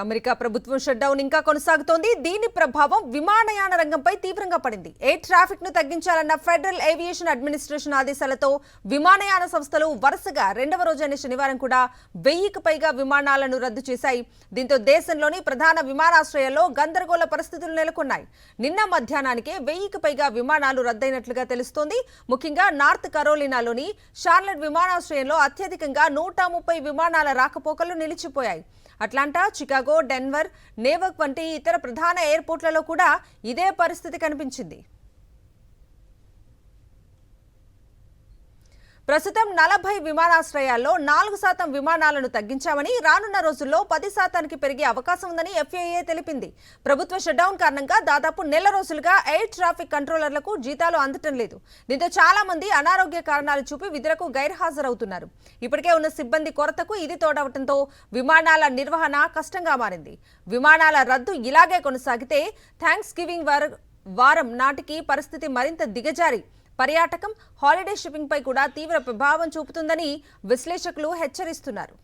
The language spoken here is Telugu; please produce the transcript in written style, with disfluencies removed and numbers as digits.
అమెరికా ప్రభుత్వం షట్డౌన్ ఇంకా కొనసాగుతోంది. దీని ప్రభావం విమానయాన రంగంపై తీవ్రంగా పడింది. ఎయిర్ ట్రాఫిక్ ను తగ్గించాలన్న ఫెడరల్ ఏవియేషన్ అడ్మినిస్ట్రేషన్ ఆదేశాలతో విమానయాన సంస్థలు వరుసగా రెండవ రోజైన శనివారం కూడా 1000కి పైగా విమానాలను రద్దు చేశాయి. దీంతో దేశంలోని ప్రధాన విమానాశ్రయాల్లో గందరగోళ పరిస్థితులు నెలకొన్నాయి. నిన్న మధ్యాహ్నానికే 1000కి పైగా విమానాలు రద్దయినట్లుగా తెలుస్తోంది. ముఖ్యంగా నార్త్ కరోలినాలోని షార్లెట్ విమానాశ్రయంలో అత్యధికంగా 130 విమానాల రాకపోకలు నిలిచిపోయాయి. అట్లాంటా, చికాగో, డెన్వర్, నేవర్క్ వంటి ఇతర ప్రధాన ఎయిర్పోర్ట్లలో కూడా ఇదే పరిస్థితి కనిపించింది. ప్రస్తుతం 40 విమానాశ్రయాల్లో 4% విమానాలను తగ్గించామని, రానున్న రోజుల్లో 10%కి పెరిగే అవకాశం ఉందని FAA తెలిపింది. ప్రభుత్వ షట్డౌన్ కారణంగా దాదాపు నెల రోజులుగా ఎయిర్ ట్రాఫిక్ కంట్రోలర్లకు జీతాలు అందటం లేదు. దీంతో చాలా మంది అనారోగ్య కారణాలు చూపి విధులకు గైర్హాజరవుతున్నారు. ఇప్పటికే ఉన్న సిబ్బంది కొరతకు ఇది తోడవడంతో విమానాల నిర్వహణ కష్టంగా మారింది. విమానాల రద్దు ఇలాగే కొనసాగితే థ్యాంక్స్ గివింగ్ వారం నాటికి పరిస్థితి మరింత దిగజారి పర్యాటకం, హాలిడే షిప్పింగ్ పై కూడా తీవ్ర ప్రభావం చూపుతుందని విశ్లేషకులు హెచ్చరిస్తున్నారు.